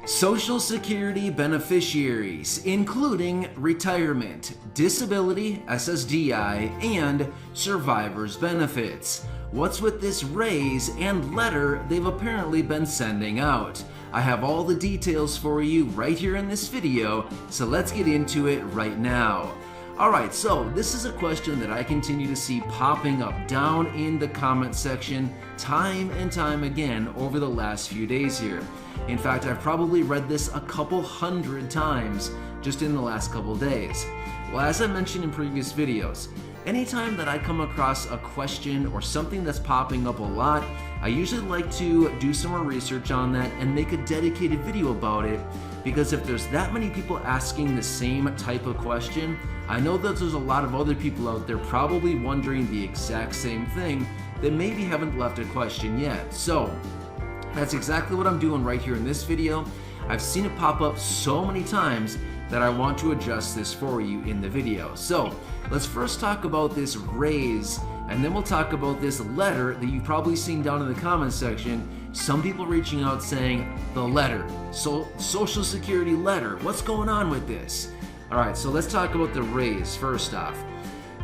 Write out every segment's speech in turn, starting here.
Social Security beneficiaries, including retirement, disability, SSDI, and survivor's benefits. What's with this raise and letter they've apparently been sending out? I have all the details for you right here in this video, so let's get into it right now. Alright, so this is a question that I continue to see popping up down in the comment section time and time again over the last few days here. In fact, I've probably read this a couple hundred times just in the last couple days. Well, as I mentioned in previous videos, anytime that I come across a question or something that's popping up a lot, I usually like to do some more research on that and make a dedicated video about it, because if there's that many people asking the same type of question, I know that there's a lot of other people out there probably wondering the exact same thing that maybe haven't left a question yet. So that's exactly what I'm doing right here in this video. I've seen it pop up so many times that I want to address this for you in the video. So let's first talk about this raise, and then we'll talk about this letter that you've probably seen down in the comment section. Some people reaching out saying, the letter, Social Security letter, what's going on with this? Alright, so let's talk about the raise first off.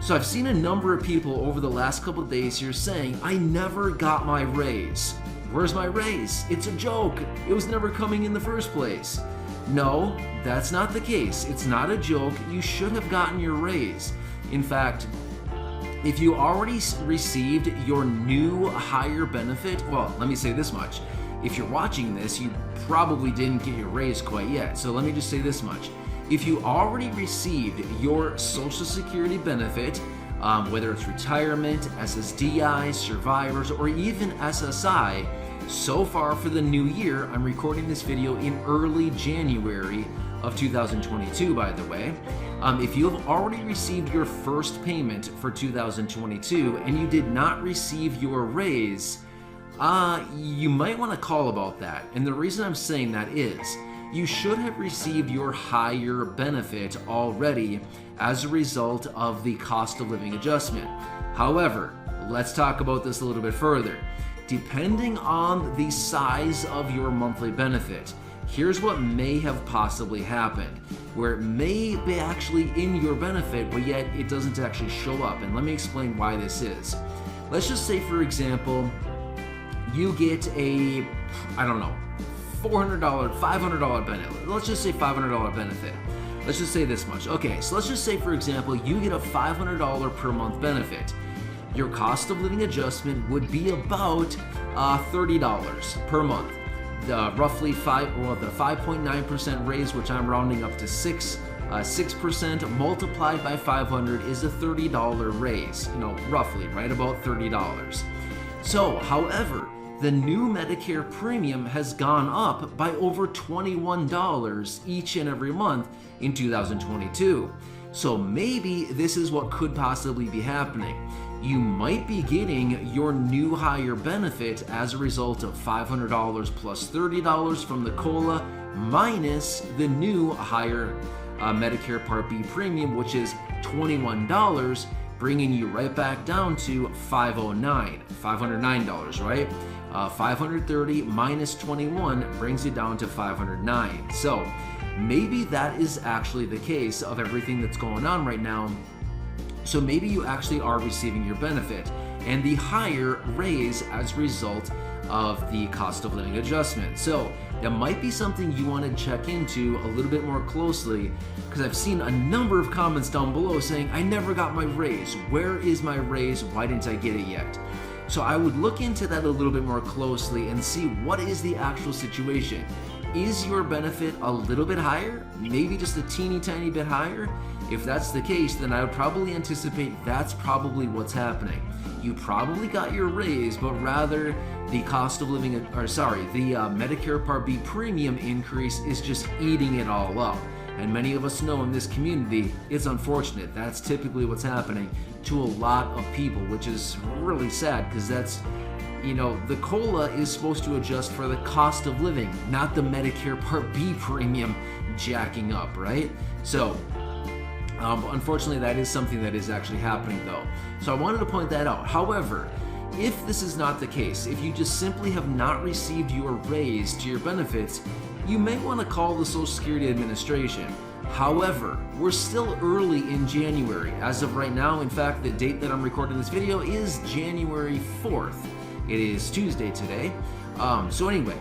So I've seen a number of people over the last couple of days here saying, I never got my raise. Where's my raise? It's a joke. It was never coming in the first place. No, that's not the case. It's not a joke. You should have gotten your raise. In fact, if you already received your new higher benefit, well, let me say this much. If you're watching this, you probably didn't get your raise quite yet. So let me just say this much. If you already received your Social Security benefit, whether it's retirement, SSDI, survivors, or even SSI, so far for the new year, I'm recording this video in early January of 2022, by the way. If you have already received your first payment for 2022 and you did not receive your raise, you might want to call about that. And the reason I'm saying that is, you should have received your higher benefit already as a result of the cost of living adjustment. However, let's talk about this a little bit further. Depending on the size of your monthly benefit, here's what may have possibly happened, where it may be actually in your benefit, but yet it doesn't actually show up. And let me explain why this is. Let's just say, for example, you get a, I don't know, $400, $500 benefit. Let's just say $500 benefit. Let's just say this much. Okay, so let's just say, for example, you get a $500 per month benefit. Your cost of living adjustment would be about $30 per month. The roughly the 5.9% raise, which I'm rounding up to 6% multiplied by 500 is a $30 raise. Roughly, right about $30. So, however, the new Medicare premium has gone up by over $21 each and every month in 2022. So maybe this is what could possibly be happening. You might be getting your new higher benefit as a result of $500 plus $30 from the COLA minus the new higher Medicare Part B premium, which is $21, bringing you right back down to $509, right? 530 minus 21 brings you down to 509. So maybe that is actually the case of everything that's going on right now. So maybe you actually are receiving your benefit and the higher raise as a result of the cost of living adjustment. So that might be something you want to check into a little bit more closely, because I've seen a number of comments down below saying, I never got my raise. Where is my raise? Why didn't I get it yet? So I would look into that a little bit more closely and see what is the actual situation. Is your benefit a little bit higher? Maybe just a teeny tiny bit higher? If that's the case, then I would probably anticipate that's probably what's happening. You probably got your raise, but rather the cost of living, the Medicare Part B premium increase is just eating it all up. And many of us know in this community, it's unfortunate. That's typically what's happening to a lot of people, which is really sad, because that's, the COLA is supposed to adjust for the cost of living, not the Medicare Part B premium jacking up, right? So, unfortunately, that is something that is actually happening, though. So I wanted to point that out. However, If this is not the case, if you just simply have not received your raise to your benefits, you may want to call the Social Security Administration. However, we're still early in January. As of right now, in fact, the date that I'm recording this video is January 4th. It is Tuesday today. So anyway,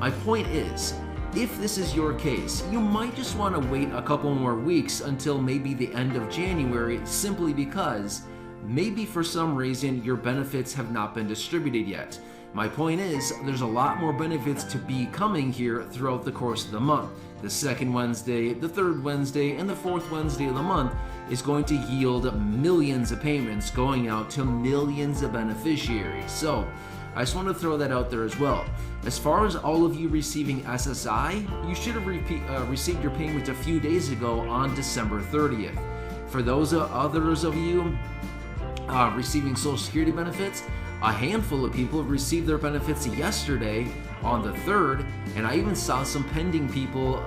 my point is, if this is your case, you might just want to wait a couple more weeks until maybe the end of January, simply because maybe for some reason your benefits have not been distributed yet. My point is, there's a lot more benefits to be coming here throughout the course of the month. The second Wednesday, the third Wednesday, and the fourth Wednesday of the month is going to yield millions of payments going out to millions of beneficiaries. So I just want to throw that out there as well. As far as all of you receiving SSI, you should have received your payment a few days ago on December 30th. For those others of you receiving Social Security benefits, a handful of people have received their benefits yesterday on the 3rd, and I even saw some pending people,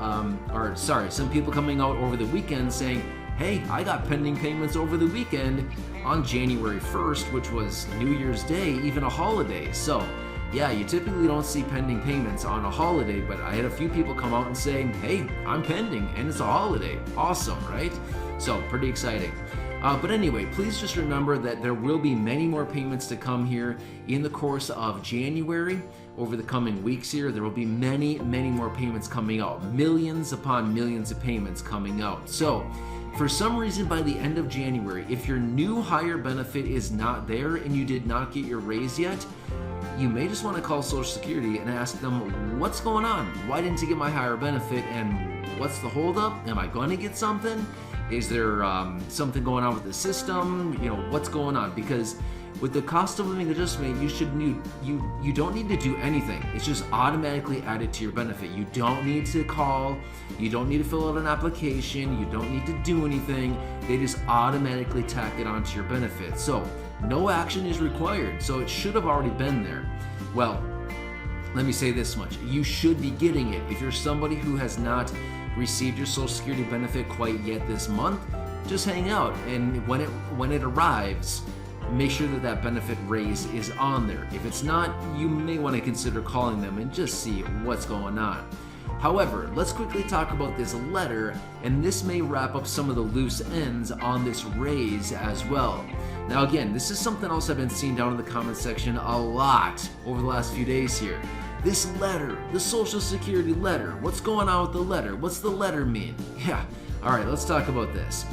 some people coming out over the weekend saying, hey, I got pending payments over the weekend on January 1st, which was New Year's Day, even a holiday. So yeah, you typically don't see pending payments on a holiday, but I had a few people come out and saying, hey, I'm pending, and it's a holiday. Awesome, right? So pretty exciting. But anyway, please just remember that there will be many more payments to come here in the course of January. Over the coming weeks here, there will be many, many more payments coming out. Millions upon millions of payments coming out. So for some reason, by the end of January, if your new higher benefit is not there and you did not get your raise yet, you may just want to call Social Security and ask them, what's going on? Why didn't you get my higher benefit, and what's the holdup? Am I going to get something? Is there something going on with the system? You know, what's going on? Because with the cost of living adjustment, you don't need to do anything. It's just automatically added to your benefit. You don't need to call. You don't need to fill out an application. You don't need to do anything. They just automatically tack it onto your benefit. So no action is required. So it should have already been there. Well, let me say this much. You should be getting it. If you're somebody who has not received your Social Security benefit quite yet this month, just hang out, and when it arrives, make sure that that benefit raise is on there. If it's not, you may want to consider calling them and just see what's going on. However, let's quickly talk about this letter, and this may wrap up some of the loose ends on this raise as well. Now again, this is something else I've been seeing down in the comment section a lot over the last few days here. This letter, the Social Security letter, what's going on with the letter? What's the letter mean? Yeah, all right, let's talk about this.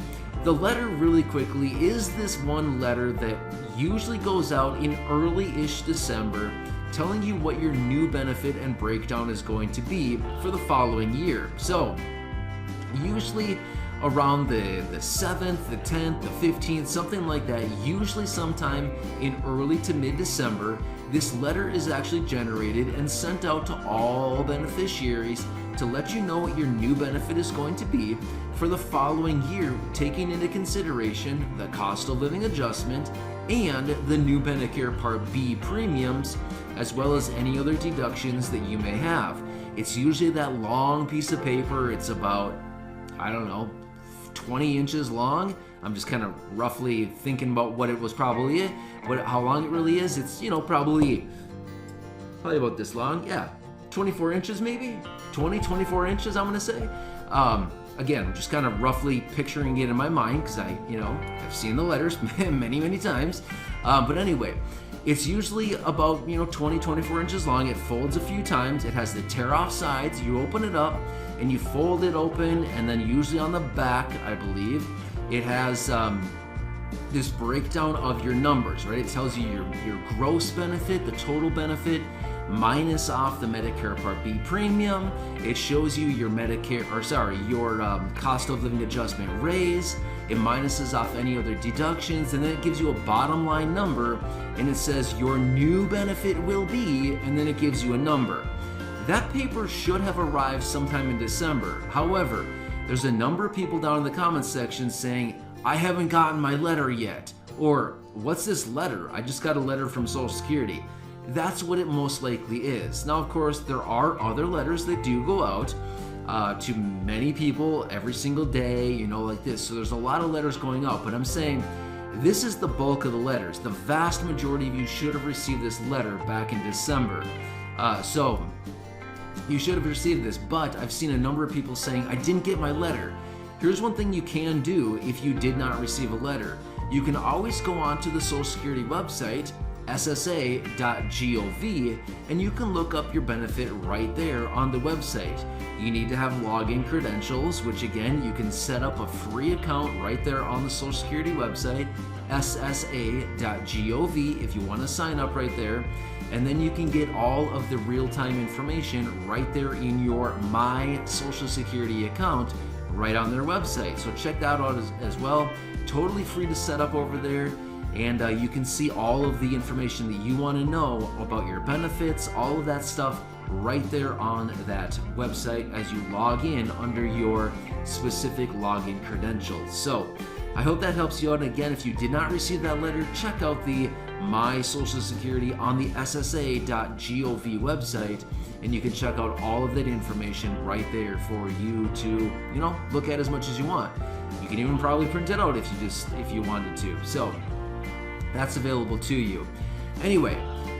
The letter, really quickly, is this one letter that usually goes out in early-ish December, telling you what your new benefit and breakdown is going to be for the following year. So, usually around the 7th, the 10th, the 15th, something like that, usually sometime in early to mid-December, this letter is actually generated and sent out to all beneficiaries to let you know what your new benefit is going to be for the following year, taking into consideration the cost of living adjustment and the new Medicare Part B premiums, as well as any other deductions that you may have. It's usually that long piece of paper. It's about, I don't know, 20 inches long. I'm just kind of roughly thinking about what it was probably, how long it really is. It's, probably about this long. Yeah, 24 inches maybe? 24 inches, I'm gonna say. Again, I'm just kind of roughly picturing it in my mind because I've seen the letters many, many times. But anyway, it's usually about, 24 inches long. It folds a few times. It has the tear off sides. You open it up and you fold it open, and then usually on the back, I believe, it has this breakdown of your numbers, right? It tells you your gross benefit, the total benefit, minus off the Medicare Part B premium. It shows you your your cost of living adjustment raise. It minuses off any other deductions, and then it gives you a bottom line number, and it says your new benefit will be, and then it gives you a number. That paper should have arrived sometime in December. However, there's a number of people down in the comments section saying, I haven't gotten my letter yet, or what's this letter? I just got a letter from Social Security. That's what it most likely is. Now, of course, there are other letters that do go out to many people every single day, like this. So there's a lot of letters going out, but I'm saying This is the bulk of the letters. The vast majority of you should have received this letter back in December. So you should have received this, but I've seen a number of people saying, I didn't get my letter. Here's one thing you can do if you did not receive a letter. You can always go onto the Social Security website, ssa.gov, and you can look up your benefit right there on the website. You need to have login credentials, which again, you can set up a free account right there on the Social Security website, ssa.gov, if you want to sign up right there. And then you can get all of the real-time information right there in your My Social Security account right on their website. So check that out as well. Totally free to set up over there. And you can see all of the information that you want to know about your benefits, all of that stuff right there on that website as you log in under your specific login credentials. So I hope that helps you out. And again, if you did not receive that letter, check out the My Social Security on the ssa.gov website, and you can check out all of that information right there for you to, look at as much as you want. You can even probably print it out if you wanted to. So that's available to you. Anyway,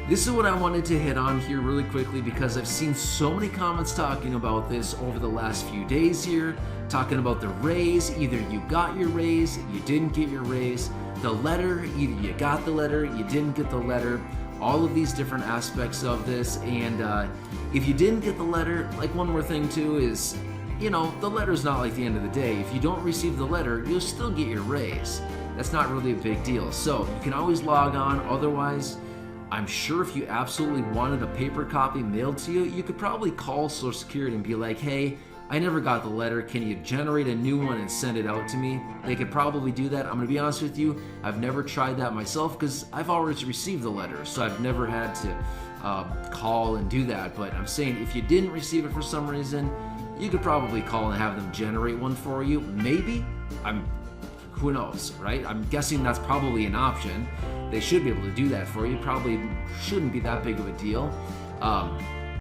this is what I wanted to hit on here really quickly because I've seen so many comments talking about this over the last few days here, talking about the raise. Either you got your raise, you didn't get your raise, the letter, either you got the letter, you didn't get the letter, all of these different aspects of this. And if you didn't get the letter, like one more thing too is, the letter's not like the end of the day. If you don't receive the letter, you'll still get your raise. That's not really a big deal. So you can always log on. Otherwise, I'm sure if you absolutely wanted a paper copy mailed to you, you could probably call Social Security and be like, hey, I never got the letter. Can you generate a new one and send it out to me? They could probably do that. I'm going to be honest with you. I've never tried that myself because I've always received the letter. So I've never had to call and do that. But I'm saying if you didn't receive it for some reason, you could probably call and have them generate one for you. Maybe. Who knows, right? I'm guessing that's probably an option. They should be able to do that for you. Probably shouldn't be that big of a deal.